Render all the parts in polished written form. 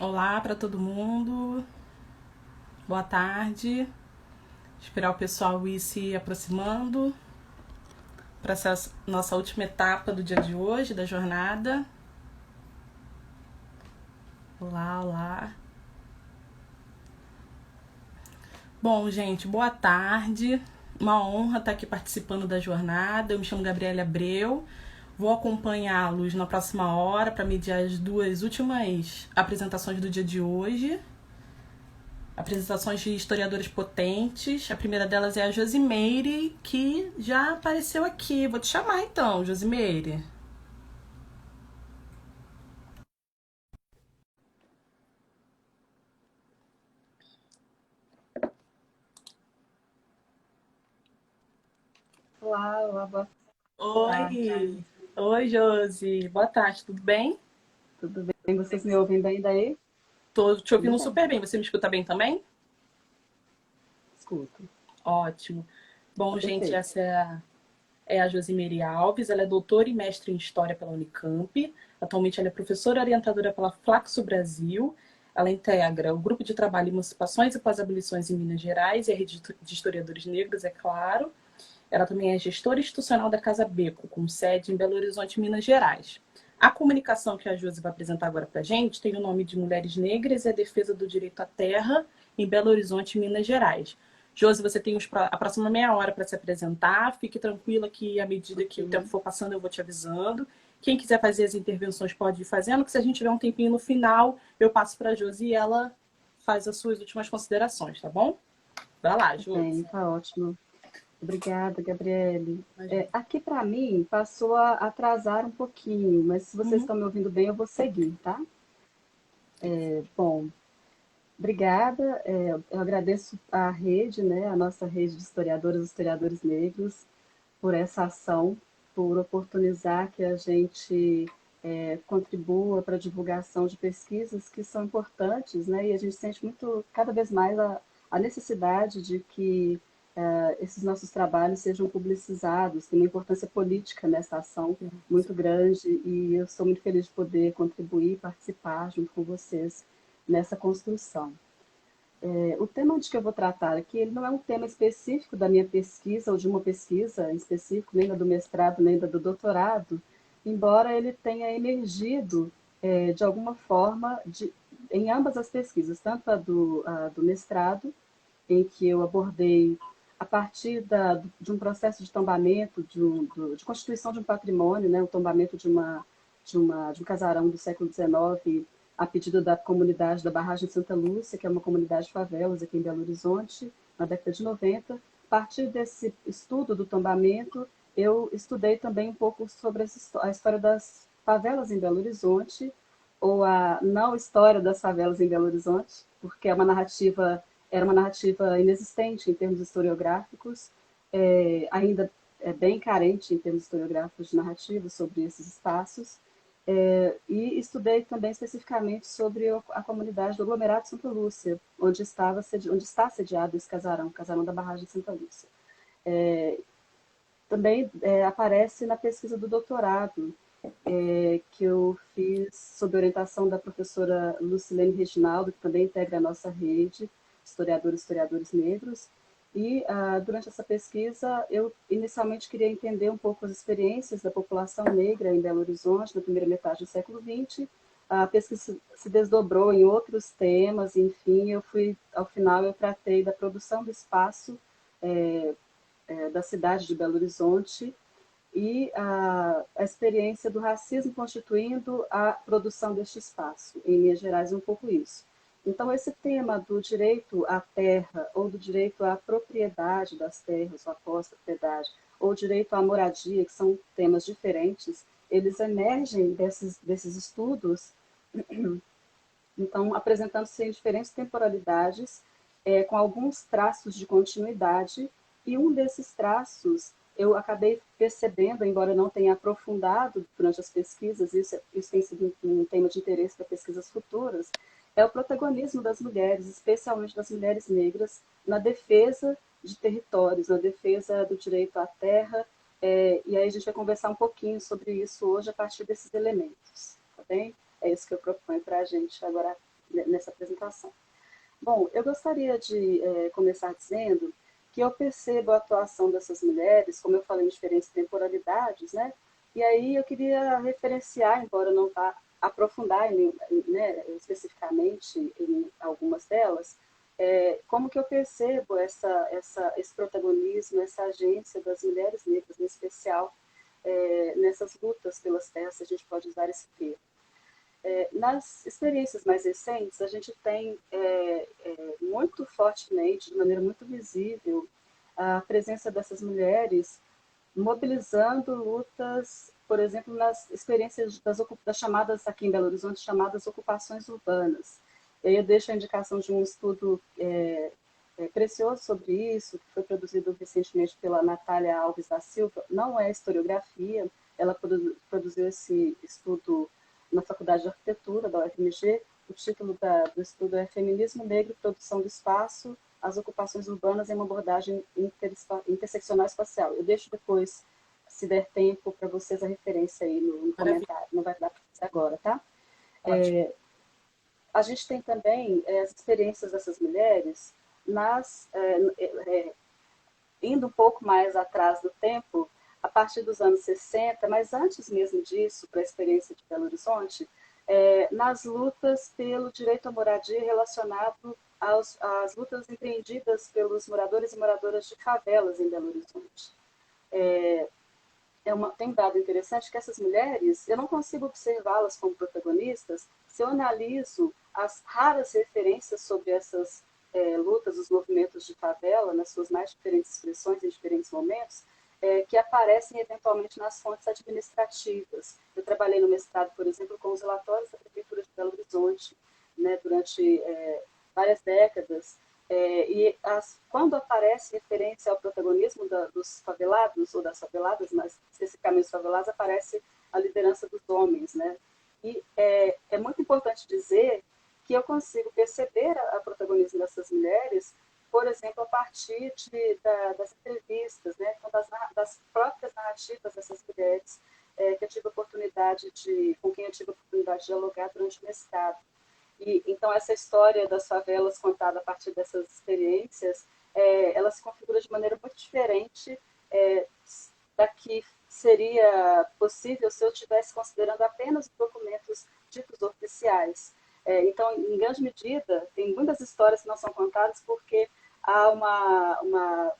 Olá para todo mundo, boa tarde. Esperar o pessoal ir se aproximando para essa nossa última etapa do dia de hoje, da jornada. Olá, olá. Bom, gente, boa tarde. Uma honra estar aqui participando da jornada. Eu me chamo Gabriela Abreu. Vou acompanhá-los na próxima hora para mediar as duas últimas apresentações do dia de hoje. Apresentações de historiadores potentes. A primeira delas é a Josimeire, que já apareceu aqui. Vou te chamar então, Josimeire. Olá, olá, boa tarde. Oi! Oi, Josi. Boa tarde, tudo bem? Tudo bem? Vocês me ouvindo ainda aí? Tô te Tudo ouvindo bem, super bem. Você me escuta bem também? escuto. Ótimo. Bom, gente, Perfeito. essa é a Josimeire Alves. Ela é doutora e mestre em História pela Unicamp. Atualmente ela é professora orientadora pela Flaxo Brasil. Ela integra o Grupo de Trabalho Emancipações e Pós-Abolições em Minas Gerais e a Rede de Historiadores Negros, é claro. Ela também é gestora institucional da Casa Beco, com sede em Belo Horizonte, Minas Gerais. A comunicação que a Josi vai apresentar agora para a gente tem o nome de Mulheres Negras e a Defesa do Direito à Terra em Belo Horizonte, Minas Gerais. Josi, você tem a próxima meia hora para se apresentar. Fique tranquila que, à medida que o tempo Ok. for passando, eu vou te avisando. Quem quiser fazer as intervenções pode ir fazendo, que se a gente tiver um tempinho no final, eu passo para a Josi e ela faz as suas últimas considerações, tá bom? Vai lá, Tá Josi. bem, tá ótimo. Obrigada, Gabriele. Imagina. Aqui para mim passou a atrasar um pouquinho, mas se vocês Uhum. estão me ouvindo bem, eu vou seguir, tá? Bom, obrigada. Eu agradeço à rede, né, a nossa rede de historiadoras e historiadores negros, por essa ação, por oportunizar que a gente contribua para a divulgação de pesquisas que são importantes, né? E a gente sente muito, cada vez mais, a necessidade de que esses nossos trabalhos sejam publicizados. Tem uma importância política nessa ação muito grande e eu sou muito feliz de poder contribuir, participar junto com vocês nessa construção. O tema de que eu vou tratar aqui, ele não é um tema específico da minha pesquisa ou de uma pesquisa em específico, nem da do mestrado, nem da do doutorado, embora ele tenha emergido de alguma forma em ambas as pesquisas, tanto a do mestrado, em que eu abordei a partir de um processo de tombamento, de constituição de um patrimônio, né, o tombamento de um casarão do século XIX, a pedido da comunidade da Barragem de Santa Lúcia, que é uma comunidade de favelas aqui em Belo Horizonte, na década de 90. A partir desse estudo do tombamento, eu estudei também um pouco sobre a história das favelas em Belo Horizonte, ou a não história das favelas em Belo Horizonte, porque era uma narrativa inexistente em termos historiográficos, ainda é bem carente em termos historiográficos de narrativa sobre esses espaços. E estudei também especificamente sobre a comunidade do aglomerado de Santa Lúcia, onde está sediado esse casarão, o casarão da Barragem de Santa Lúcia. Também aparece na pesquisa do doutorado, que eu fiz sob orientação da professora Lucilene Reginaldo, que também integra a nossa rede, historiadores e historiadores negros. E durante essa pesquisa, eu inicialmente queria entender um pouco as experiências da população negra em Belo Horizonte na primeira metade do século XX. A pesquisa se desdobrou em outros temas, enfim, ao final, eu tratei da produção do espaço da cidade de Belo Horizonte e a experiência do racismo constituindo a produção deste espaço. Em Minas Gerais é um pouco isso. Então, esse tema do direito à terra, ou do direito à propriedade das terras, ou à pós-propriedade, ou direito à moradia, que são temas diferentes, eles emergem desses estudos, então, apresentando-se em diferentes temporalidades, com alguns traços de continuidade, e um desses traços eu acabei percebendo, embora eu não tenha aprofundado durante as pesquisas, isso tem sido um tema de interesse para pesquisas futuras, é o protagonismo das mulheres, especialmente das mulheres negras, na defesa de territórios, na defesa do direito à terra, e aí a gente vai conversar um pouquinho sobre isso hoje a partir desses elementos, tá bem? É isso que eu proponho para a gente agora nessa apresentação. Bom, eu gostaria de começar dizendo que eu percebo a atuação dessas mulheres, como eu falei, em diferentes temporalidades, né? E aí eu queria referenciar, embora eu não vá aprofundar né, especificamente em algumas delas, como que eu percebo esse protagonismo, essa agência das mulheres negras, em especial, nessas lutas pelas terras, se a gente pode usar esse termo. Nas experiências mais recentes, a gente tem muito fortemente, de maneira muito visível, a presença dessas mulheres mobilizando lutas, por exemplo, nas experiências das chamadas, aqui em Belo Horizonte, chamadas ocupações urbanas. E aí eu deixo a indicação de um estudo precioso sobre isso, que foi produzido recentemente pela Natália Alves da Silva. Não é historiografia, ela produziu esse estudo na Faculdade de Arquitetura da UFMG. O título do estudo é Feminismo Negro, Produção do Espaço, as Ocupações Urbanas em uma Abordagem Interseccional Espacial. Eu deixo depois, se der tempo, para vocês a referência aí no comentário. Não vai dar para fazer agora, tá? A gente tem também as experiências dessas mulheres indo um pouco mais atrás do tempo, a partir dos anos 60, mas antes mesmo disso, para a experiência de Belo Horizonte, nas lutas pelo direito à moradia relacionado às lutas empreendidas pelos moradores e moradoras de favelas em Belo Horizonte. Tem um dado interessante que essas mulheres, eu não consigo observá-las como protagonistas se eu analiso as raras referências sobre essas lutas, os movimentos de favela, nas suas mais diferentes expressões, em diferentes momentos, que aparecem eventualmente nas fontes administrativas. Eu trabalhei no mestrado, por exemplo, com os relatórios da Prefeitura de Belo Horizonte, né, durante várias décadas, quando aparece referência ao protagonismo dos favelados, ou das faveladas, mas especificamente os favelados, aparece a liderança dos homens, né? E é muito importante dizer que eu consigo perceber o protagonismo dessas mulheres, por exemplo, a partir das entrevistas, né? Então, das próprias narrativas dessas mulheres que eu tive oportunidade com quem eu tive a oportunidade de dialogar durante o mestrado. Então, essa história das favelas contada a partir dessas experiências, ela se configura de maneira muito diferente da que seria possível se eu estivesse considerando apenas os documentos ditos oficiais. Então, em grande medida, tem muitas histórias que não são contadas porque há uma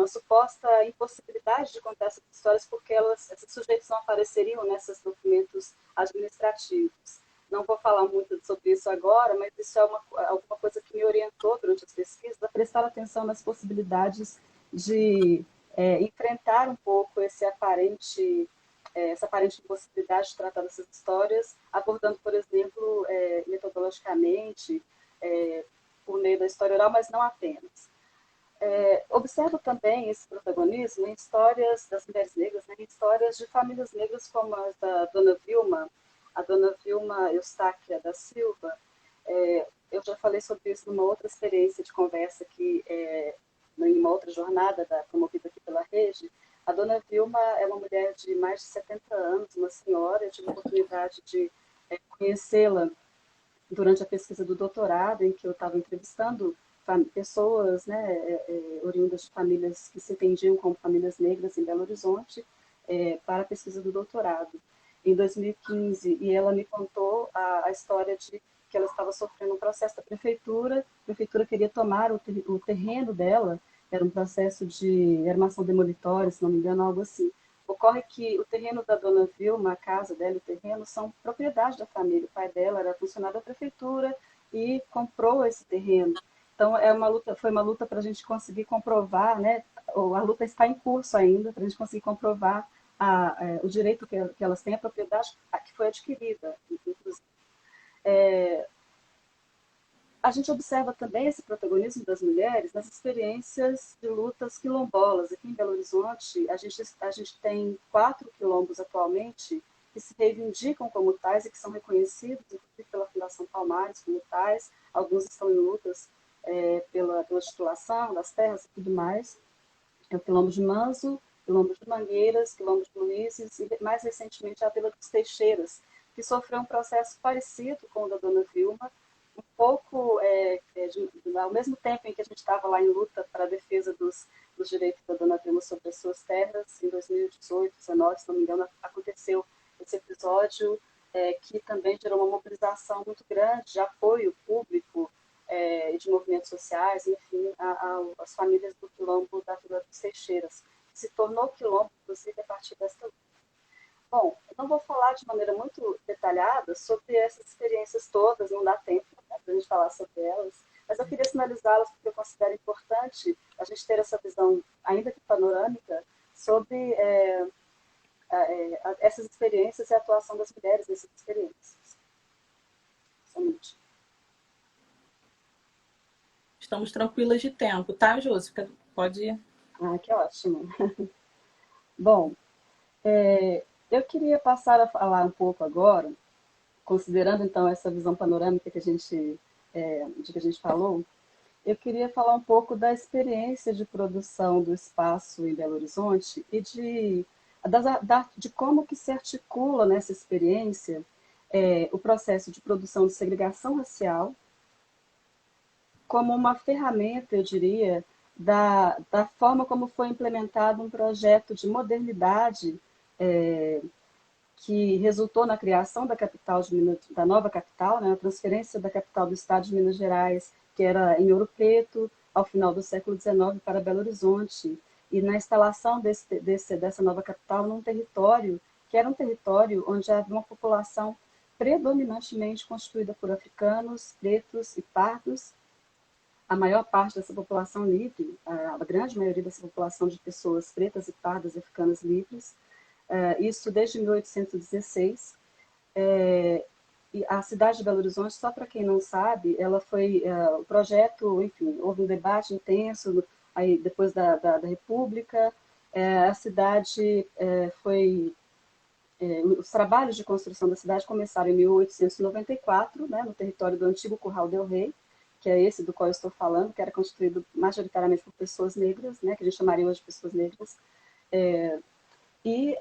suposta impossibilidade de contar essas histórias porque esses sujeitos não apareceriam nesses documentos administrativos. Não vou falar muito sobre isso agora, mas isso é alguma coisa que me orientou durante as pesquisas a prestar atenção nas possibilidades de enfrentar um pouco essa aparente impossibilidade de tratar dessas histórias, abordando, por exemplo, metodologicamente, por meio da história oral, mas não apenas. Observo também esse protagonismo em histórias das mulheres negras, né, em histórias de famílias negras como a da Dona Vilma, a Dona Vilma Eustáquia da Silva. Eu já falei sobre isso numa outra experiência de conversa aqui, em uma outra jornada promovida aqui pela Rede. A Dona Vilma é uma mulher de mais de 70 anos, uma senhora. Eu tive a oportunidade de conhecê-la durante a pesquisa do doutorado, em que eu estava entrevistando pessoas, né, oriundas de famílias que se entendiam como famílias negras em Belo Horizonte, para a pesquisa do doutorado, em 2015. E ela me contou a história de que ela estava sofrendo um processo da prefeitura. A prefeitura queria tomar o terreno dela, era um processo era uma ação demolitória, se não me engano, algo assim. Ocorre que o terreno da Dona Vilma, a casa dela e o terreno, são propriedade da família. O pai dela era funcionário da prefeitura e comprou esse terreno. Então, foi uma luta para a gente conseguir comprovar, né? A luta está em curso ainda, para a gente conseguir comprovar o direito que elas têm à propriedade que foi adquirida, inclusive. A gente observa também esse protagonismo das mulheres nas experiências de lutas quilombolas. Aqui em Belo Horizonte, a gente tem 4 quilombos atualmente que se reivindicam como tais e que são reconhecidos, inclusive pela Fundação Palmares, como tais. Alguns estão em lutas pela titulação das terras e tudo mais. É o Quilombo de Manso, Quilombo de Mangueiras, Quilombo de Luizes e, mais recentemente, a Vila dos Teixeiras, que sofreu um processo parecido com o da Dona Vilma, um pouco, ao mesmo tempo em que a gente estava lá em luta para a defesa dos direitos da Dona Vilma sobre as suas terras, em 2018, 2019, se não me engano, aconteceu esse episódio que também gerou uma mobilização muito grande de apoio público e de movimentos sociais, enfim, às famílias do quilombo da Vila dos Seixeiras, que se tornou quilombo, inclusive, a partir desta luta. Bom, eu não vou falar de maneira muito detalhada sobre essas experiências todas, não dá tempo, né, para a gente falar sobre elas, mas eu queria sinalizá-las porque eu considero importante a gente ter essa visão, ainda que panorâmica, sobre essas experiências e a atuação das mulheres nessas experiências. Somente. Estamos tranquilas de tempo, tá, Josi? Pode. Ah, que ótimo. Bom, eu queria passar a falar um pouco agora, considerando então essa visão panorâmica que de que a gente falou, eu queria falar um pouco da experiência de produção do espaço em Belo Horizonte e de como que se articula nessa experiência o processo de produção de segregação racial como uma ferramenta, eu diria, da forma como foi implementado um projeto de modernidade que resultou na criação da capital da nova capital, né, a transferência da capital do estado de Minas Gerais, que era em Ouro Preto, ao final do século XIX, para Belo Horizonte, e na instalação dessa nova capital num território que era um território onde havia uma população predominantemente constituída por africanos, pretos e pardos, a maior parte dessa população livre, a grande maioria dessa população de pessoas pretas e pardas africanas livres, isso desde 1816. E a cidade de Belo Horizonte, só para quem não sabe, ela foi, o projeto, enfim, houve um debate intenso aí depois da República, a cidade foi, os trabalhos de construção da cidade começaram em 1894, né, no território do antigo Curral del Rei, que é esse do qual eu estou falando, que era constituído majoritariamente por pessoas negras, né, que a gente chamaria hoje de pessoas negras, e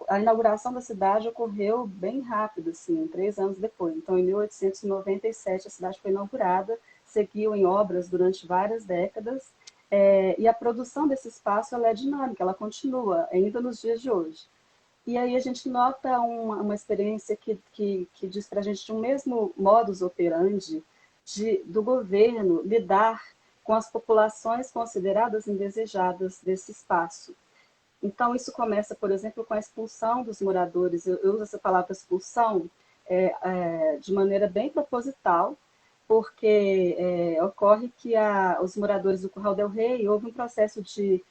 a inauguração da cidade ocorreu bem rápido, assim, 3 anos depois. Então, em 1897, a cidade foi inaugurada, seguiu em obras durante várias décadas, e a produção desse espaço ela é dinâmica, ela continua, ainda nos dias de hoje. E aí a gente nota uma experiência que diz para a gente de um mesmo modus operandi do governo lidar com as populações consideradas indesejadas desse espaço. Então, isso começa, por exemplo, com a expulsão dos moradores. Eu uso essa palavra expulsão de maneira bem proposital, porque ocorre que os moradores do Curral del Rei, houve um processo de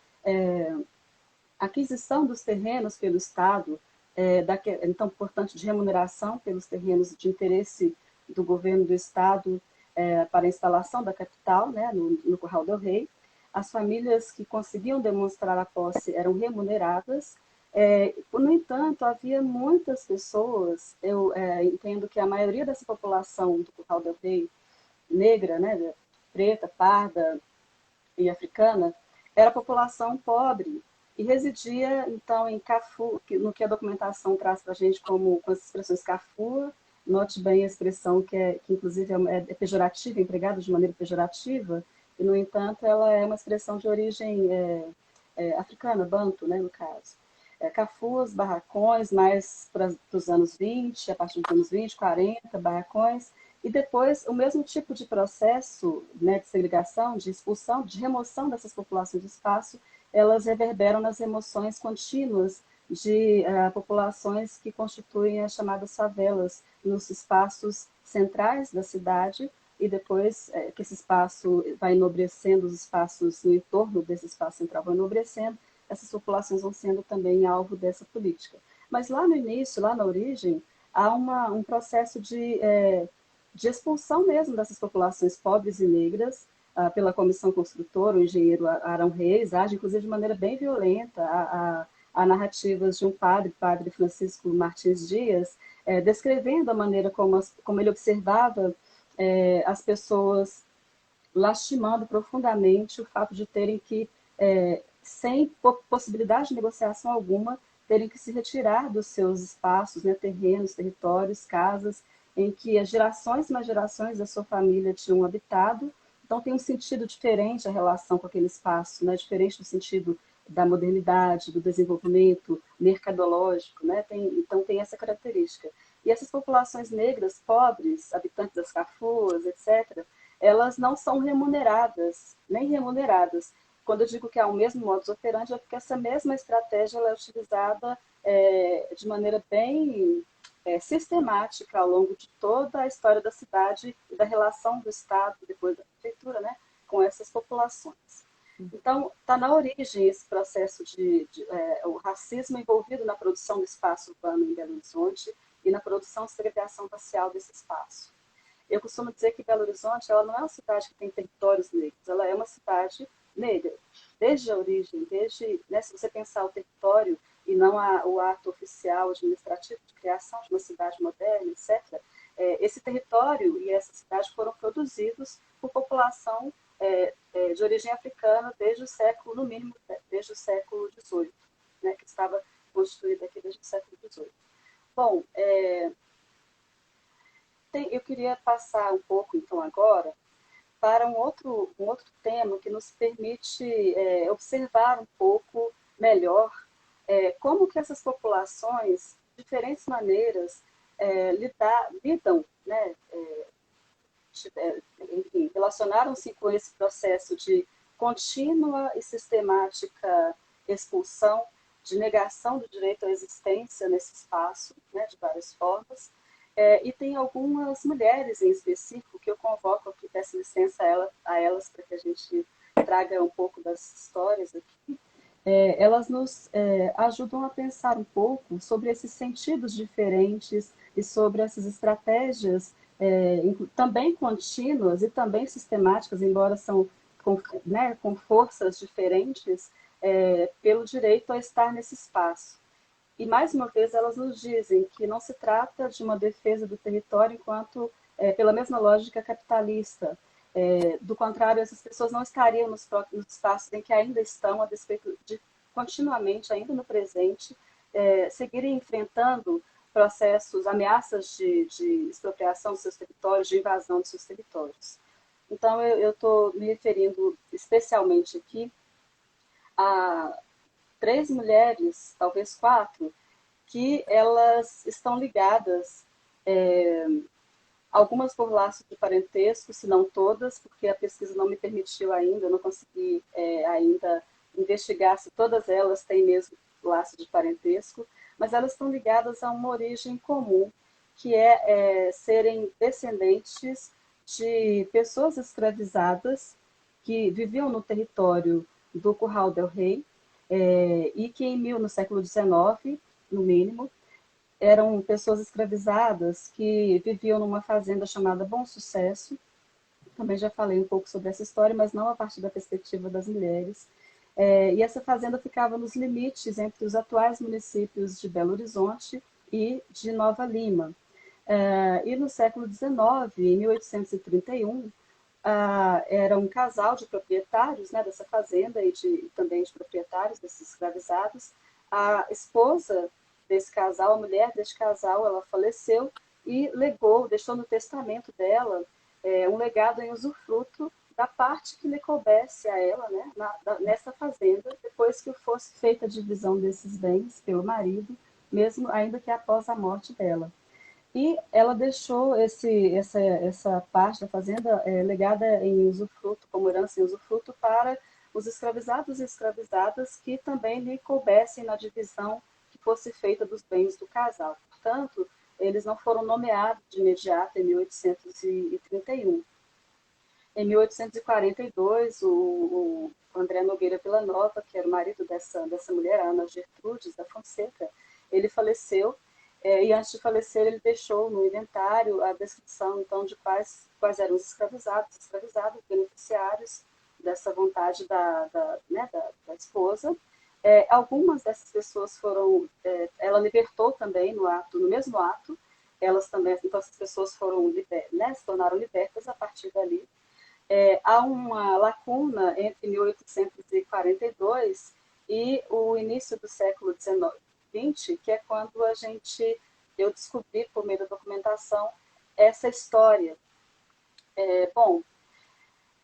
aquisição dos terrenos pelo Estado, então, portanto, de remuneração pelos terrenos de interesse do governo do Estado para a instalação da capital, né, no Curral del Rei. As famílias que conseguiam demonstrar a posse eram remuneradas. No entanto, havia muitas pessoas, eu entendo que a maioria dessa população do Curral del Rei, negra, né, preta, parda e africana, era população pobre e residia, então, em Cafu, no que a documentação traz para a gente com as expressões Cafua, note bem a expressão que inclusive é pejorativa, empregada de maneira pejorativa, e, no entanto, ela é uma expressão de origem africana, banto, né, no caso. Cafus, barracões, mais para os anos 20, a partir dos anos 20, 40, barracões, e depois o mesmo tipo de processo, né, de segregação, de expulsão, de remoção dessas populações de espaço, elas reverberam nas remoções contínuas de populações que constituem as chamadas favelas nos espaços centrais da cidade, e depois que esse espaço vai enobrecendo, os espaços no entorno desse espaço central vão enobrecendo, essas populações vão sendo também alvo dessa política. Mas lá no início, lá na origem, há um processo de expulsão mesmo dessas populações pobres e negras pela comissão construtora, o engenheiro Arão Reis, age inclusive de maneira bem violenta. Há narrativas de um padre Francisco Martins Dias, descrevendo a maneira como ele observava as pessoas lastimando profundamente o fato de terem que, sem possibilidade de negociação alguma, terem que se retirar dos seus espaços, né, terrenos, territórios, casas, em que as gerações e mais gerações da sua família tinham habitado. Então tem um sentido diferente a relação com aquele espaço, né? Diferente do sentido da modernidade, do desenvolvimento mercadológico, né? Então tem essa característica. E essas populações negras, pobres, habitantes das Cafuas, etc., elas não são remuneradas, nem remuneradas. Quando eu digo que há o mesmo modus operandi, é porque essa mesma estratégia ela é utilizada de maneira bem sistemática ao longo de toda a história da cidade e da relação do Estado, depois da prefeitura, né, com essas populações. Então, está na origem esse processo o racismo envolvido na produção do espaço urbano em Belo Horizonte e na produção e segregação racial desse espaço. Eu costumo dizer que Belo Horizonte ela não é uma cidade que tem territórios negros, ela é uma cidade negra. Desde a origem, né, se você pensar o território e não o ato oficial administrativo de criação de uma cidade moderna, etc., esse território e essa cidade foram produzidos por população de origem africana desde o século, no mínimo, desde o século XVIII, né, que estava constituída aqui desde o século XVIII. Bom, eu queria passar um pouco, então, agora, para um outro tema que nos permite observar um pouco melhor como que essas populações, de diferentes maneiras, lidam, né, enfim, relacionaram-se com esse processo de contínua e sistemática expulsão, de negação do direito à existência nesse espaço, né, de várias formas. E tem algumas mulheres em específico que eu convoco aqui, peço licença a elas para que a gente traga um pouco das histórias aqui. Elas nos ajudam a pensar um pouco sobre esses sentidos diferentes e sobre essas estratégias também contínuas e também sistemáticas, embora são com forças diferentes, pelo direito a estar nesse espaço. E, mais uma vez, elas nos dizem que não se trata de uma defesa do território enquanto, pela mesma lógica capitalista. Do contrário, essas pessoas não estariam nos espaços em que ainda estão, a despeito de continuamente, ainda no presente, seguirem enfrentando processos, ameaças de expropriação dos seus territórios, de invasão dos seus territórios. Então, eu estou me referindo especialmente aqui a 3 mulheres, talvez 4, que elas estão ligadas, algumas por laço de parentesco, se não todas, porque a pesquisa não me permitiu ainda, eu não consegui ainda investigar se todas elas têm mesmo laço de parentesco, mas elas estão ligadas a uma origem comum, que serem descendentes de pessoas escravizadas que viviam no território do Curral del Rei, e que no século XIX, no mínimo, eram pessoas escravizadas que viviam numa fazenda chamada Bom Sucesso. Também já falei um pouco sobre essa história, mas não a partir da perspectiva das mulheres. E essa fazenda ficava nos limites entre os atuais municípios de Belo Horizonte e de Nova Lima. E no século XIX, em 1831, era um casal de proprietários, né, dessa fazenda e também de proprietários desses escravizados. A esposa desse casal, a mulher desse casal, ela faleceu e deixou no testamento dela um legado em usufruto da parte que lhe coubesse a ela, né, nessa fazenda, depois que fosse feita a divisão desses bens pelo marido, mesmo ainda que após a morte dela. E ela deixou essa parte da fazenda legada em usufruto, como herança em usufruto, para os escravizados e escravizadas que também lhe coubessem na divisão que fosse feita dos bens do casal. Portanto, eles não foram nomeados de imediato em 1831. Em 1842, o André Nogueira Villanova, que era o marido dessa mulher, a Ana Gertrudes da Fonseca, ele faleceu. E antes de falecer, ele deixou no inventário a descrição, então, de quais eram os escravizados, beneficiários dessa vontade da esposa. Algumas dessas pessoas ela libertou também no mesmo ato, elas também, então essas pessoas se tornaram libertas a partir dali. Há uma lacuna entre 1842 e o início do século XIX, que é quando eu descobri, por meio da documentação, essa história. Bom,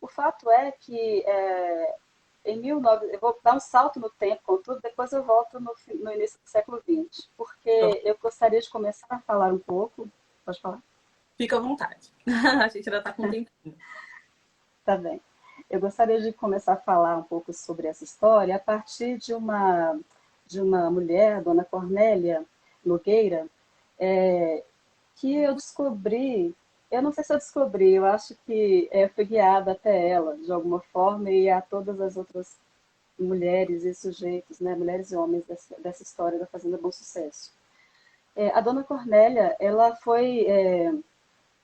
o fato é que eu vou dar um salto no tempo, contudo, depois eu volto no início do século XX, porque eu gostaria de começar a falar um pouco. Pode falar? Fica à vontade. A gente ainda está com tempo. Tá bem. Eu gostaria de começar a falar um pouco sobre essa história a partir de uma mulher, Dona Cornélia Nogueira, que eu descobri, eu não sei se eu descobri, eu acho que fui guiada até ela, de alguma forma, e a todas as outras mulheres e sujeitos, né, mulheres e homens dessa história da Fazenda Bom Sucesso. A Dona Cornélia, ela foi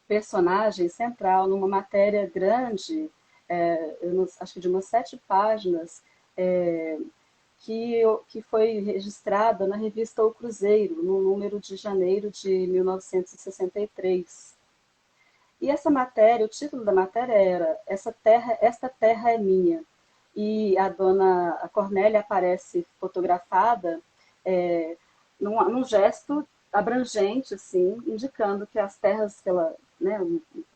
personagem central numa matéria grande, acho que de umas 7 páginas, que foi registrada na revista O Cruzeiro, no número de janeiro de 1963. E essa matéria, o título da matéria era Esta Terra é Minha. E a Cornélia aparece fotografada num gesto abrangente, assim, indicando que as terras que ela, né,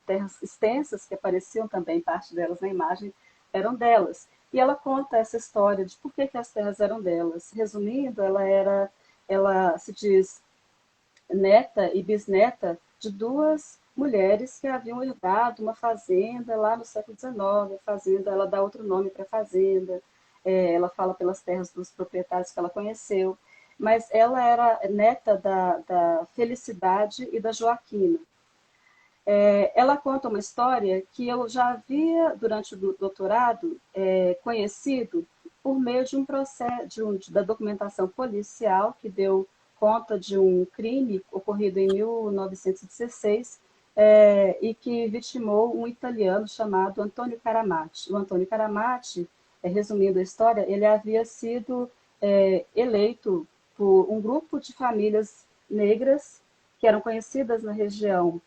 terras extensas que apareciam também, parte delas na imagem, eram delas. E ela conta essa história de por que as terras eram delas. Resumindo, ela se diz neta e bisneta de 2 mulheres que haviam herdado uma fazenda lá no século XIX. A fazenda, ela dá outro nome para a fazenda, ela fala pelas terras dos proprietários que ela conheceu, mas ela era neta da Felicidade e da Joaquina. Ela conta uma história que eu já havia, durante o doutorado, conhecido por meio de um processo, da documentação policial que deu conta de um crime ocorrido em 1916 e que vitimou um italiano chamado Antônio Caramati. O Antônio Caramati, resumindo a história, ele havia sido eleito por um grupo de famílias negras que eram conhecidas na região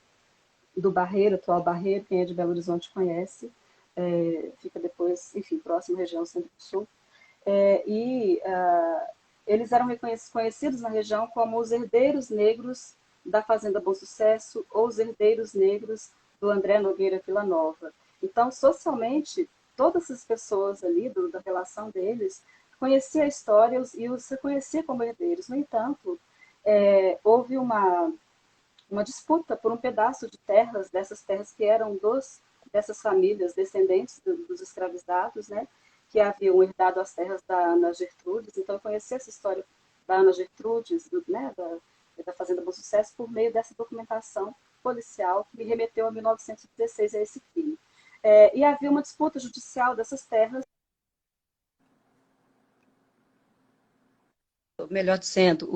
do Barreiro, atual Barreiro, quem é de Belo Horizonte conhece, fica depois, enfim, próximo à região Centro-Sul. Eles eram conhecidos na região como os herdeiros negros da Fazenda Bom Sucesso ou os herdeiros negros do André Nogueira Villanova. Então, socialmente, todas essas pessoas ali, da relação deles, conheciam a história e os reconheciam como herdeiros. No entanto, houve uma disputa por um pedaço de terras, dessas terras que eram dessas famílias descendentes dos escravizados, né, que haviam herdado as terras da Ana Gertrudes. Então, eu conheci essa história da Ana Gertrudes, né, da Fazenda Bom Sucesso, por meio dessa documentação policial que me remeteu a 1916, a esse crime. E havia uma disputa judicial dessas terras, melhor dizendo,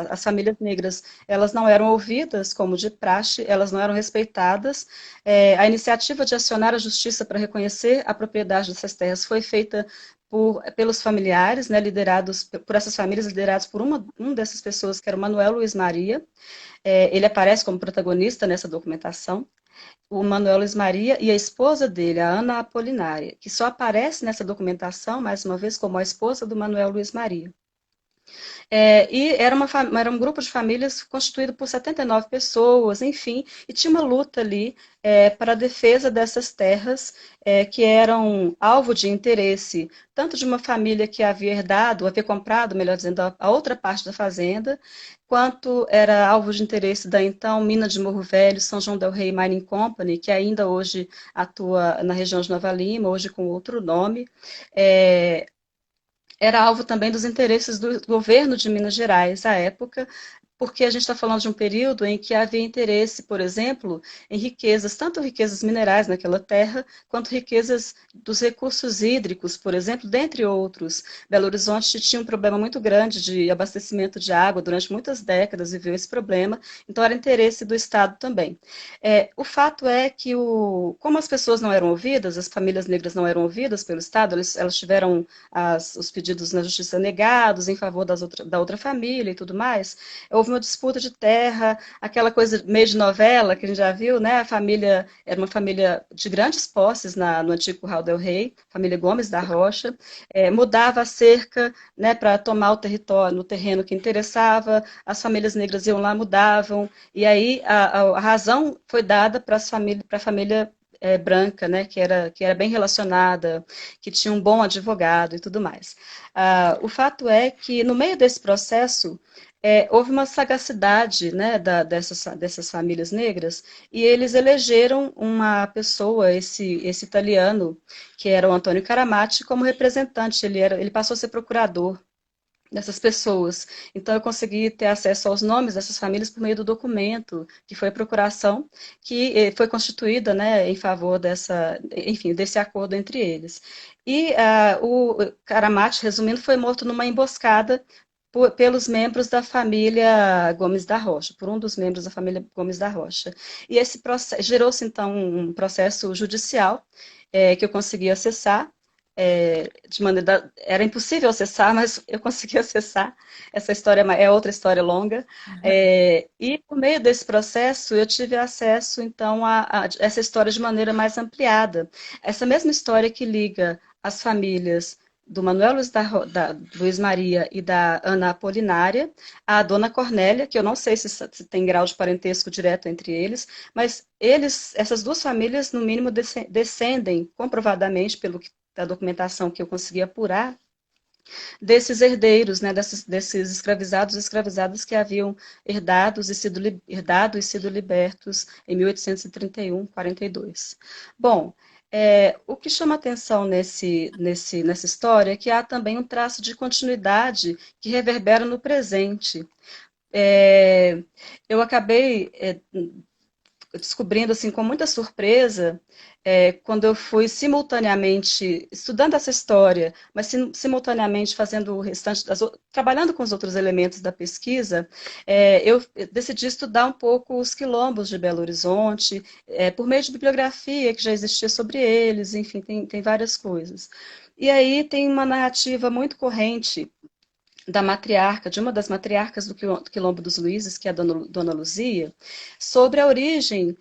as famílias negras, elas não eram ouvidas como de praxe, elas não eram respeitadas. A iniciativa de acionar a justiça para reconhecer a propriedade dessas terras foi feita pelos familiares, né, liderados por essas famílias, liderados por uma dessas pessoas, que era o Manuel Luiz Maria. Ele aparece como protagonista nessa documentação. O Manuel Luiz Maria e a esposa dele, a Ana Apolinária, que só aparece nessa documentação, mais uma vez, como a esposa do Manuel Luiz Maria. E era um grupo de famílias constituído por 79 pessoas, enfim, e tinha uma luta ali para a defesa dessas terras que eram alvo de interesse, tanto de uma família que havia herdado, havia comprado, melhor dizendo, a outra parte da fazenda, quanto era alvo de interesse da então Mina de Morro Velho, São João del Rei Mining Company, que ainda hoje atua na região de Nova Lima, hoje com outro nome. Era alvo também dos interesses do governo de Minas Gerais à época, porque a gente está falando de um período em que havia interesse, por exemplo, em riquezas, tanto riquezas minerais naquela terra, quanto riquezas dos recursos hídricos, por exemplo, dentre outros. Belo Horizonte tinha um problema muito grande de abastecimento de água, durante muitas décadas viveu esse problema, então era interesse do Estado também. O fato é que, como as pessoas não eram ouvidas, as famílias negras não eram ouvidas pelo Estado, elas tiveram os pedidos na justiça negados em favor da outra família e tudo mais, houve houve uma disputa de terra, aquela coisa meio de novela que a gente já viu, né? A família era uma família de grandes posses no antigo Curral del Rei, família Gomes da Rocha, mudava a cerca, né, para tomar o território, no terreno que interessava, as famílias negras iam lá, mudavam, e aí a razão foi dada para a família branca, né, que era bem relacionada, que tinha um bom advogado e tudo mais. O fato é que, no meio desse processo, houve uma sagacidade, né, dessas famílias negras, e eles elegeram uma pessoa, esse italiano, que era o Antônio Caramati, como representante. Ele passou a ser procurador dessas pessoas. Então, eu consegui ter acesso aos nomes dessas famílias por meio do documento, que foi a procuração, que foi constituída, né, em favor enfim, desse acordo entre eles. E o Caramati, resumindo, foi morto numa emboscada pelos membros da família Gomes da Rocha, por um dos membros da família Gomes da Rocha. E esse processo gerou-se, então, um processo judicial que eu consegui acessar, de maneira era impossível acessar, mas eu consegui acessar. Essa história é outra história longa. E por meio desse processo eu tive acesso então a essa história de maneira mais ampliada. Essa mesma história que liga as famílias do Manuel Luiz Maria e da Ana Apolinária, a Dona Cornélia, que eu não sei se tem grau de parentesco direto entre eles, mas essas duas famílias, no mínimo, descendem comprovadamente da documentação que eu consegui apurar, desses herdeiros, né, desses escravizados e escravizadas que haviam herdado e sido libertos em 1831, 42. Bom, o que chama atenção nessa história é que há também um traço de continuidade que reverbera no presente. Eu acabei descobrindo assim com muita surpresa quando eu fui simultaneamente estudando essa história, mas simultaneamente fazendo o restante trabalhando com os outros elementos da pesquisa, eu decidi estudar um pouco os quilombos de Belo Horizonte, por meio de bibliografia que já existia sobre eles, enfim, tem várias coisas. E aí tem uma narrativa muito corrente de uma das matriarcas do Quilombo dos Luizes, que é a Dona Luzia, sobre a origem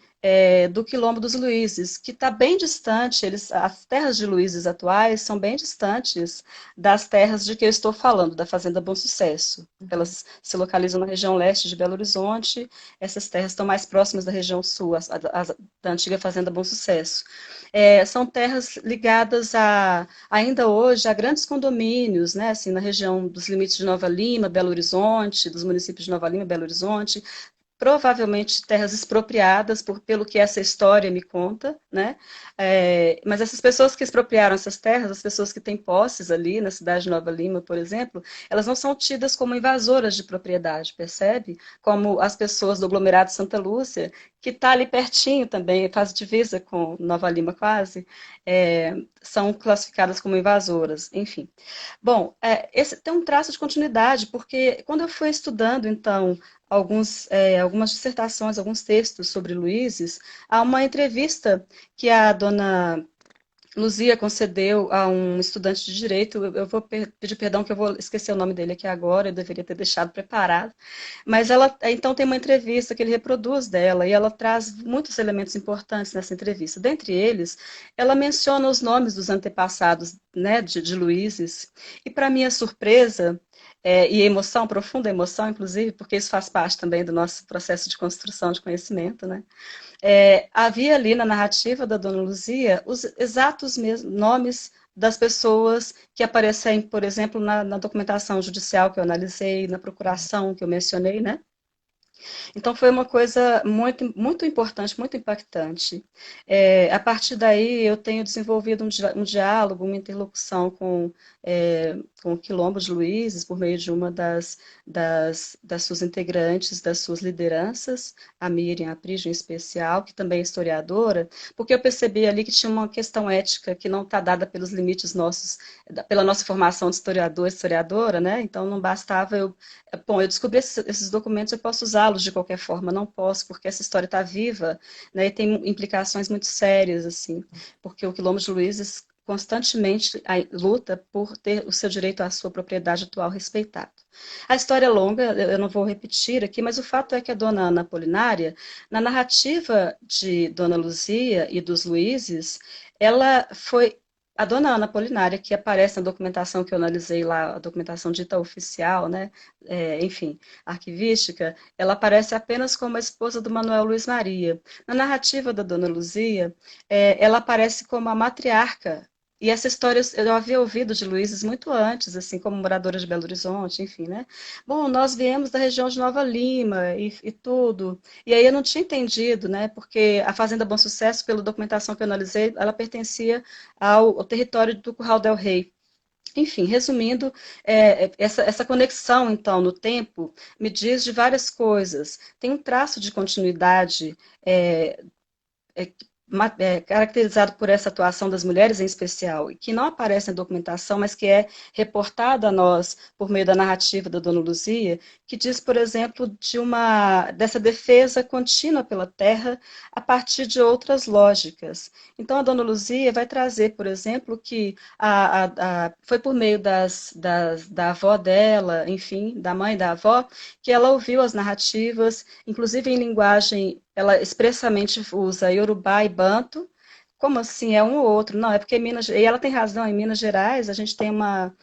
do Quilombo dos Luizes, que está bem distante, as terras de Luizes atuais são bem distantes das terras de que eu estou falando, da Fazenda Bom Sucesso. Elas se localizam na região leste de Belo Horizonte, essas terras estão mais próximas da região sul, da antiga Fazenda Bom Sucesso. São terras ligadas ainda hoje a grandes condomínios, né, assim, na região dos limites de Nova Lima, Belo Horizonte, dos municípios de Nova Lima e Belo Horizonte, provavelmente terras expropriadas, pelo que essa história me conta, né? Mas essas pessoas que expropriaram essas terras, as pessoas que têm posses ali na cidade de Nova Lima, por exemplo, elas não são tidas como invasoras de propriedade, percebe? Como as pessoas do aglomerado Santa Lúcia, que está ali pertinho também, faz divisa com Nova Lima quase, são classificadas como invasoras, enfim. Bom, esse tem um traço de continuidade, porque quando eu fui estudando, então, algumas dissertações, alguns textos sobre Luizes, há uma entrevista que a dona Luzia concedeu a um estudante de direito. Eu vou pedir perdão que eu vou esquecer o nome dele aqui agora, eu deveria ter deixado preparado, mas ela então tem uma entrevista que ele reproduz dela, e ela traz muitos elementos importantes nessa entrevista. Dentre eles, ela menciona os nomes dos antepassados, né, de Luizes, e para minha surpresa, e emoção, profunda emoção, inclusive, porque isso faz parte também do nosso processo de construção de conhecimento, né? Havia ali na narrativa da Dona Luzia os exatos nomes das pessoas que aparecem, por exemplo, na documentação judicial que eu analisei, na procuração que eu mencionei, né? Então foi uma coisa muito, muito importante, muito impactante. A partir daí eu tenho desenvolvido um diálogo, uma interlocução com o Quilombo de Luizes, por meio de uma das suas integrantes, das suas lideranças, a Miriam Aprígio em especial, que também é historiadora, porque eu percebi ali que tinha uma questão ética que não está dada pelos limites nossos, pela nossa formação de historiador, historiadora, né? Então não bastava Bom, eu descobri esses documentos, eu posso usá-los de qualquer forma, não posso, porque essa história está viva, né, e tem implicações muito sérias, assim, porque o Quilombo de Luizes constantemente luta por ter o seu direito à sua propriedade atual respeitado. A história é longa, eu não vou repetir aqui, mas o fato é que a dona Ana Apolinária, na narrativa de Dona Luzia e dos Luíses, ela foi a dona Ana Apolinária, que aparece na documentação que eu analisei lá, a documentação dita oficial, né, enfim, arquivística, ela aparece apenas como a esposa do Manuel Luiz Maria. Na narrativa da dona Luzia, ela aparece como a matriarca. E essa história eu havia ouvido de Luíses muito antes, assim, como moradora de Belo Horizonte, enfim, né? Bom, nós viemos da região de Nova Lima e tudo. E aí eu não tinha entendido, né? Porque a Fazenda Bom Sucesso, pela documentação que eu analisei, ela pertencia ao território do Curral del Rei. Enfim, resumindo, essa conexão, então, no tempo, me diz de várias coisas. Tem um traço de continuidade é, caracterizado por essa atuação das mulheres em especial, e que não aparece na documentação, mas que é reportada a nós por meio da narrativa da Dona Luzia, que diz, por exemplo, dessa defesa contínua pela terra a partir de outras lógicas. Então, a Dona Luzia vai trazer, por exemplo, que foi por meio da avó dela, enfim, da mãe da avó, que ela ouviu as narrativas, inclusive em linguagem, ela expressamente usa Yorubá e Banto. Como assim? É um ou outro? Não, é porque e ela tem razão, em Minas Gerais a gente tem uma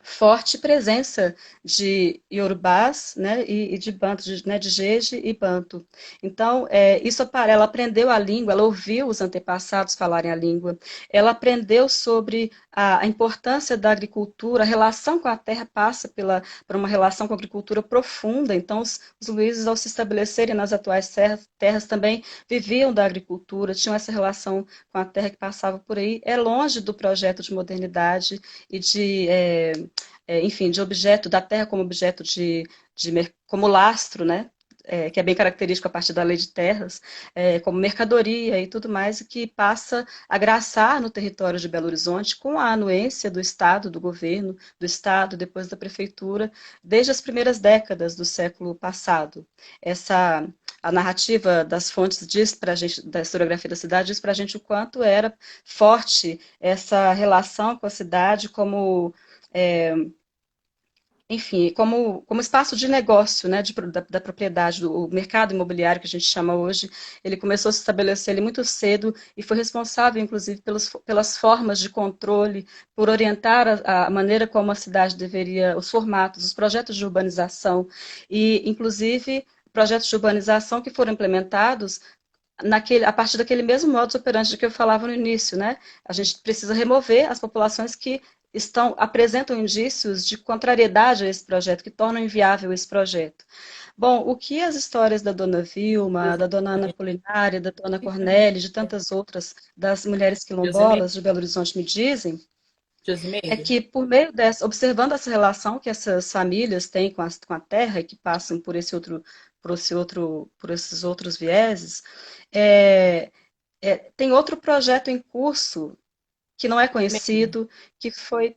forte presença de iorubás, né, e de banto, né, de jeje e banto. Então, ela aprendeu a língua, ela ouviu os antepassados falarem a língua, ela aprendeu sobre a importância da agricultura, a relação com a terra passa por uma relação com a agricultura profunda, então os Luíses, ao se estabelecerem nas atuais terras, também viviam da agricultura, tinham essa relação com a terra que passava por aí, é longe do projeto de modernidade e enfim, de objeto da Terra como objeto como lastro, né? Que é bem característico a partir da lei de terras, como mercadoria e tudo mais, e que passa a graçar no território de Belo Horizonte com a anuência do Estado, do governo, do Estado, depois da prefeitura, desde as primeiras décadas do século passado. A narrativa das fontes diz para a gente, da historiografia da cidade, diz para a gente o quanto era forte essa relação com a cidade é, enfim, como espaço de negócio, né, da propriedade, o mercado imobiliário que a gente chama hoje, ele começou a se estabelecer ali muito cedo e foi responsável, inclusive, pelas formas de controle, por orientar a maneira como a cidade deveria, os formatos, os projetos de urbanização e, inclusive, projetos de urbanização que foram implementados a partir daquele mesmo modus operandi de que eu falava no início, né? A gente precisa remover as populações que apresentam indícios de contrariedade a esse projeto, que tornam inviável esse projeto. Bom, o que as histórias da dona Vilma, da dona Ana Polinária, da dona Cornélia, de tantas outras, das mulheres Josimene, quilombolas de Belo Horizonte me dizem, é Josimene, que por meio observando essa relação que essas famílias têm com a terra e que passam por esses outros vieses, é, tem outro projeto em curso que não é Josimene. conhecido, que foi.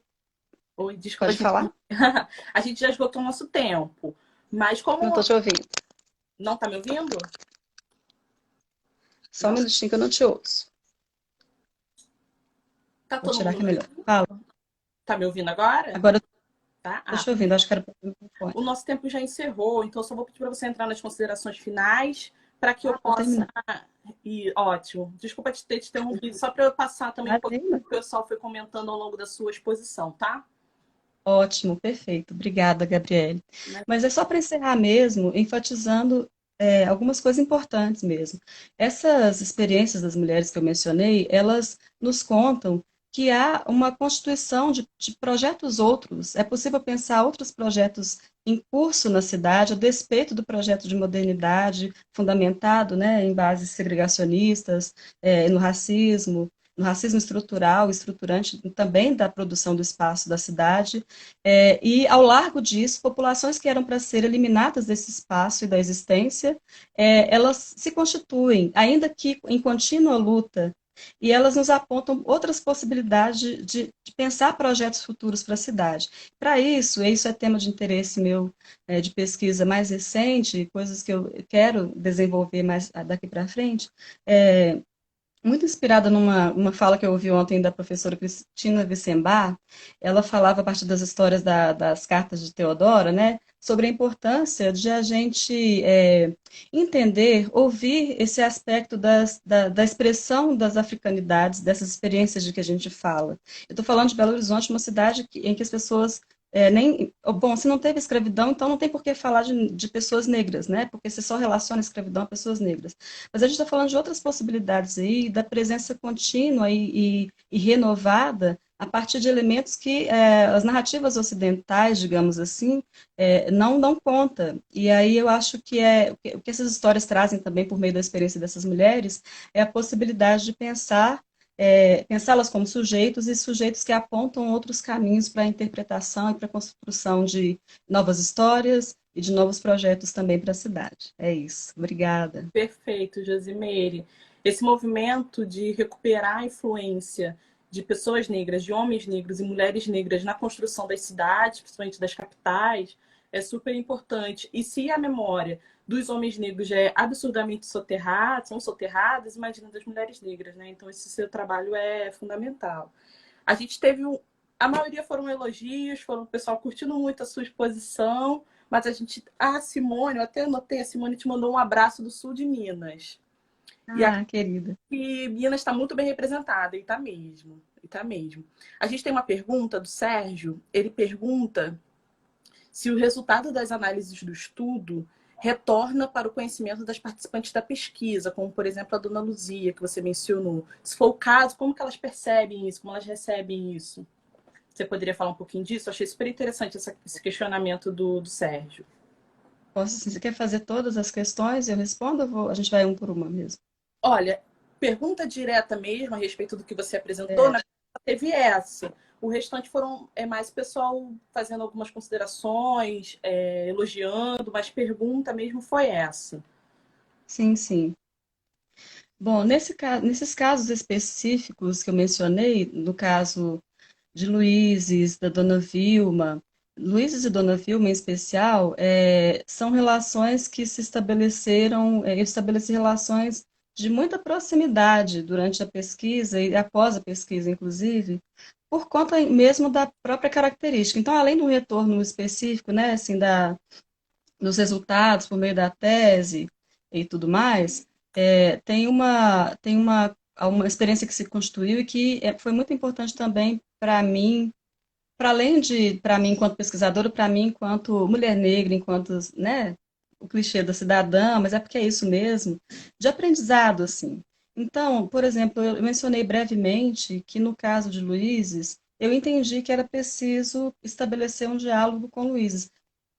Oi, desculpa, Pode falar? a gente já esgotou o nosso tempo. Mas Não estou como te ouvindo. não tá me ouvindo? Só um Não? minutinho que eu não te ouço. Tá Vou todo tirar mundo que é me melhor. ouvindo? Fala. Tá me ouvindo agora? Agora Tá? eu tô Ah, te ouvindo, acho que era para o microfone. o nosso tempo já encerrou, então eu só vou pedir para você entrar nas considerações finais para que eu Ah, vou possa. terminar. E ótimo. Desculpa ter te interrompido, só para eu passar também um pouquinho Imagina. do que o pessoal foi comentando ao longo da sua exposição, tá? Ótimo, perfeito. Obrigada, Gabriele. Mas, Mas é só para encerrar mesmo, enfatizando algumas coisas importantes mesmo. Essas experiências das mulheres que eu mencionei, elas nos contam que há uma constituição de projetos outros. É possível pensar outros projetos em curso na cidade, a despeito do projeto de modernidade fundamentado, né, em bases segregacionistas, no racismo estrutural, estruturante também da produção do espaço da cidade, e, ao largo disso, populações que eram para ser eliminadas desse espaço e da existência, elas se constituem, ainda que em contínua luta, e elas nos apontam outras possibilidades de pensar projetos futuros para a cidade. Para isso, e isso é tema de interesse meu, de pesquisa mais recente, coisas que eu quero desenvolver mais daqui para frente, muito inspirada numa uma fala que eu ouvi ontem da professora Cristina Vicembar. Ela falava a partir das histórias das cartas de Teodora, né, sobre a importância de a gente entender, ouvir esse aspecto da expressão das africanidades, dessas experiências de que a gente fala. Eu estou falando de Belo Horizonte, uma cidade em que as pessoas nem, bom, se não teve escravidão, então não tem por que falar de pessoas negras, né? Porque você só relaciona a escravidão a pessoas negras. Mas a gente está falando de outras possibilidades aí, da presença contínua e renovada a partir de elementos que as narrativas ocidentais, digamos assim, não dão conta. E aí eu acho que o que essas histórias trazem também por meio da experiência dessas mulheres é a possibilidade de pensá-las como sujeitos e sujeitos que apontam outros caminhos para a interpretação e para a construção de novas histórias e de novos projetos também para a cidade. É isso. Obrigada. Perfeito, Josimeire. Esse movimento de recuperar a influência de pessoas negras, de homens negros e mulheres negras na construção das cidades, principalmente das capitais, é super importante. E se a memória dos homens negros já é absurdamente soterrada, são soterradas, imagina das mulheres negras, né? Então esse seu trabalho é fundamental. A gente teve a maioria foram elogios, foram o pessoal curtindo muito a sua exposição, mas a Simone, eu até anotei, a Simone te mandou um abraço do sul de Minas. E Ah, aqui querida. Minas está muito bem representada, e está mesmo. E tá mesmo. A gente tem uma pergunta do Sérgio, ele pergunta se o resultado das análises do estudo retorna para o conhecimento das participantes da pesquisa, como, por exemplo, a dona Luzia, que você mencionou. Se for o caso, como que elas percebem isso? Como elas recebem isso? Você poderia falar um pouquinho disso? Eu achei super interessante esse questionamento do Sérgio. Posso, se você quer fazer todas as questões, eu respondo, a gente vai um por uma mesmo. Olha, pergunta direta mesmo a respeito do que você apresentou, É, na teve essa. O restante foram mais pessoal fazendo algumas considerações, elogiando, mas pergunta mesmo foi essa. sim, sim. Bom, nesses casos específicos que eu mencionei, no caso de Luizes, da Dona Vilma, Luizes e Dona Vilma em especial, são relações que se estabeleceram, eu estabeleci relações de muita proximidade durante a pesquisa e após a pesquisa, inclusive, por conta mesmo da própria característica. Então, além do retorno específico, né, assim, dos resultados por meio da tese e tudo mais, tem uma experiência que se constituiu e que foi muito importante também para mim, para além de, para mim enquanto pesquisadora, para mim enquanto mulher negra, enquanto, né, o clichê da cidadã, mas é porque é isso mesmo, de aprendizado, assim. Então, por exemplo, eu mencionei brevemente que no caso de Luizes, eu entendi que era preciso estabelecer um diálogo com Luizes.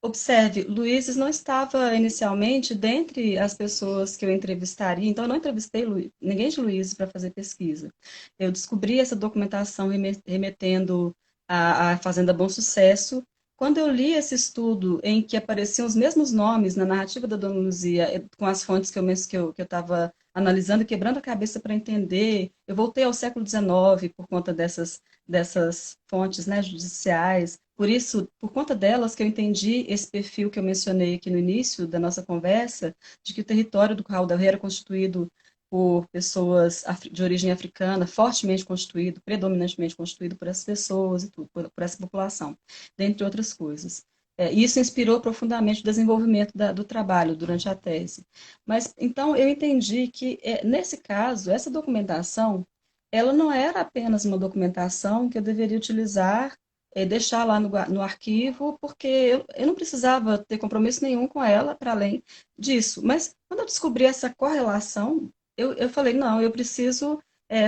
Observe, Luizes não estava inicialmente dentre as pessoas que eu entrevistaria, então eu não entrevistei ninguém de Luizes para fazer pesquisa. Eu descobri essa documentação remetendo à Fazenda Bom Sucesso. Quando eu li esse estudo em que apareciam os mesmos nomes na narrativa da Dona Luzia, com as fontes que eu estava analisando e quebrando a cabeça para entender, eu voltei ao século XIX por conta dessas fontes, né, judiciais. Por isso, por conta delas, que eu entendi esse perfil que eu mencionei aqui no início da nossa conversa, de que o território do Curral del Rei era constituído por pessoas de origem africana, fortemente constituído, predominantemente constituído por essas pessoas e tudo, por essa população, dentre outras coisas. Isso inspirou profundamente o desenvolvimento do trabalho durante a tese. Mas, então, eu entendi que, nesse caso, essa documentação, ela não era apenas uma documentação que eu deveria utilizar deixar lá no arquivo, porque eu não precisava ter compromisso nenhum com ela para além disso. Mas quando eu descobri essa correlação, eu falei, não, eu preciso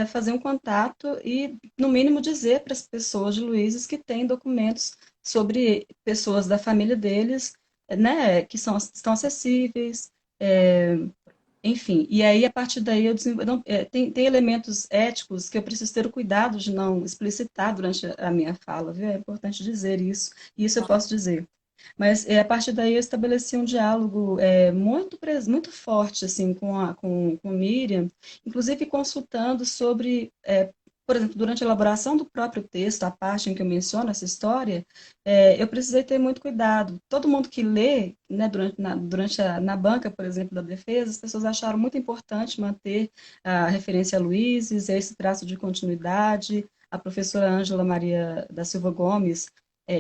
fazer um contato e, no mínimo, dizer para as pessoas de Luizes que têm documentos sobre pessoas da família deles, né, que estão acessíveis, é, enfim, e aí a partir daí tem elementos éticos que eu preciso ter o cuidado de não explicitar durante a minha fala, viu? É importante dizer isso, e isso eu posso dizer. Mas a partir daí eu estabeleci um diálogo muito forte assim com Miriam, inclusive consultando sobre por exemplo, durante a elaboração do próprio texto, a parte em que eu menciono essa história, eu precisei ter muito cuidado. Todo mundo que lê, né, na banca, por exemplo, da defesa, as pessoas acharam muito importante manter a referência a Luizes, esse traço de continuidade. A professora Ângela Maria da Silva Gomes,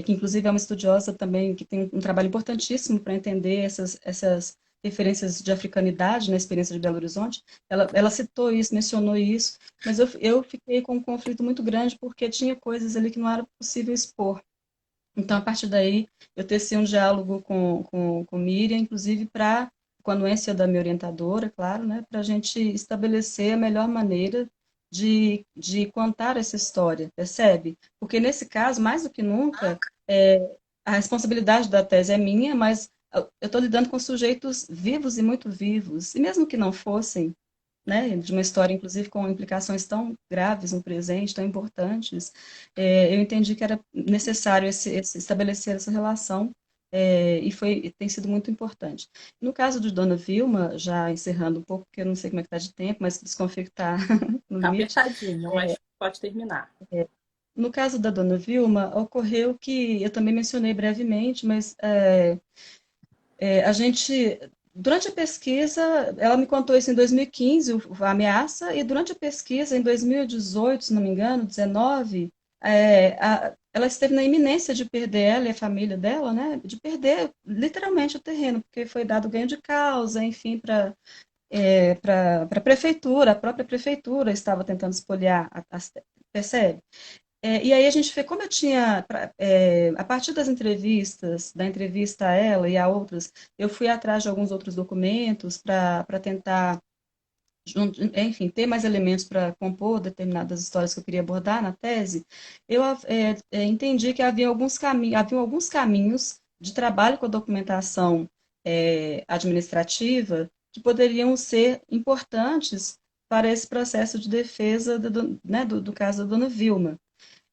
que inclusive é uma estudiosa também, que tem um trabalho importantíssimo para entender essas referências de africanidade na experiência de Belo Horizonte, ela citou isso, mencionou isso, mas eu fiquei com um conflito muito grande porque tinha coisas ali que não era possível expor. Então, a partir daí, eu teci um diálogo com Miriam, inclusive com a anuência da minha orientadora, claro, né, para a gente estabelecer a melhor maneira de contar essa história, percebe? Porque nesse caso, mais do que nunca, a responsabilidade da tese é minha, mas eu estou lidando com sujeitos vivos e muito vivos, e mesmo que não fossem, né, de uma história, inclusive, com implicações tão graves no presente, tão importantes, eu entendi que era necessário estabelecer essa relação, tem sido muito importante. No caso de Dona Vilma, já encerrando um pouco, porque eu não sei como é que está de tempo, mas desconfio que está no Tá limite. apertadinho, mas pode terminar. No caso da Dona Vilma, ocorreu que eu também mencionei brevemente, mas a gente, durante a pesquisa, ela me contou isso em 2015, a ameaça, e durante a pesquisa, em 2018, se não me engano, 19, ela esteve na iminência de perder ela e a família dela, né? De perder literalmente o terreno, porque foi dado ganho de causa, enfim, para a prefeitura, a própria prefeitura estava tentando espoliar, percebe? E aí a gente fez, como eu tinha, a partir das entrevistas, da entrevista a ela e a outras, eu fui atrás de alguns outros documentos para tentar, enfim, ter mais elementos para compor determinadas histórias que eu queria abordar na tese. Eu entendi que haviam alguns caminhos de trabalho com a documentação administrativa que poderiam ser importantes para esse processo de defesa né, do caso da dona Vilma.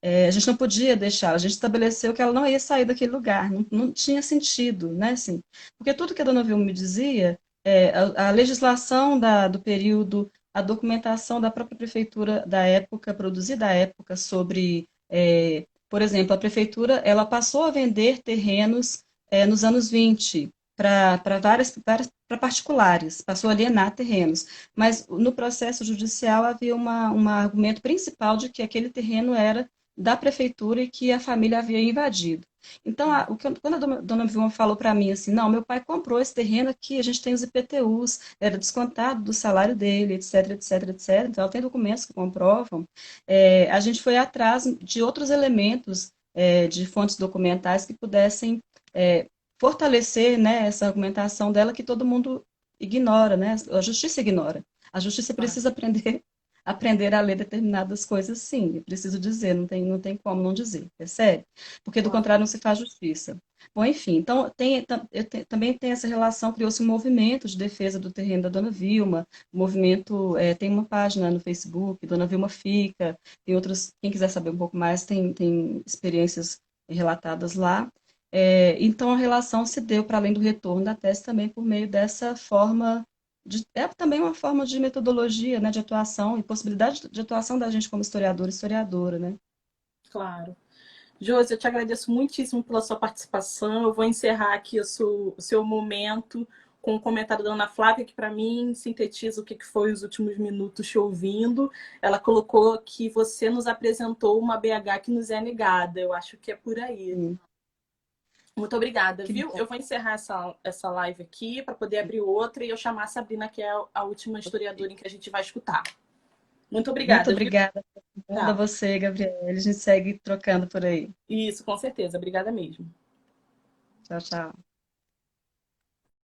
A gente não podia deixar, a gente estabeleceu que ela não ia sair daquele lugar, não tinha sentido, né, assim, porque tudo que a dona Vilma me dizia, a legislação do período, a documentação da própria prefeitura da época, produzida à época sobre, por exemplo, a prefeitura, ela passou a vender terrenos nos anos 20 para para particulares, passou a alienar terrenos, mas no processo judicial havia um argumento principal de que aquele terreno era da prefeitura e que a família havia invadido. Então, quando a dona Vilma falou para mim assim, não, meu pai comprou esse terreno aqui, a gente tem os IPTUs, era descontado do salário dele, etc, etc, etc. Então, ela tem documentos que comprovam. A gente foi atrás de outros elementos de fontes documentais que pudessem fortalecer, né, essa argumentação dela que todo mundo ignora, né? A justiça ignora. A justiça precisa aprender a ler determinadas coisas, sim, eu preciso dizer, não tem como não dizer, percebe? Porque do contrário não se faz justiça. Bom, enfim, então também tem essa relação, criou-se um movimento de defesa do terreno da Dona Vilma, o movimento, tem uma página no Facebook, Dona Vilma Fica, tem outros, quem quiser saber um pouco mais, tem experiências relatadas lá. Então a relação se deu para além do retorno da tese também por meio dessa forma é também uma forma de metodologia, né, de atuação e possibilidade de atuação da gente como historiador e historiadora, né? Claro. Josi, eu te agradeço muitíssimo pela sua participação. Eu vou encerrar aqui o seu momento com o comentário da Ana Flávia, que para mim sintetiza o que foi os últimos minutos te ouvindo. Ela colocou que você nos apresentou uma BH que nos é negada. Eu acho que é por aí. Sim. Muito obrigada, Que viu? bom. Eu vou encerrar essa live aqui para poder abrir outra e eu chamar a Sabrina, que é a última historiadora em que a gente vai escutar. Muito Muito obrigada, viu? obrigada. Obrigada a Tchau. você, Gabriela. A gente segue trocando por aí. Isso, com certeza. Obrigada mesmo. Tchau, tchau.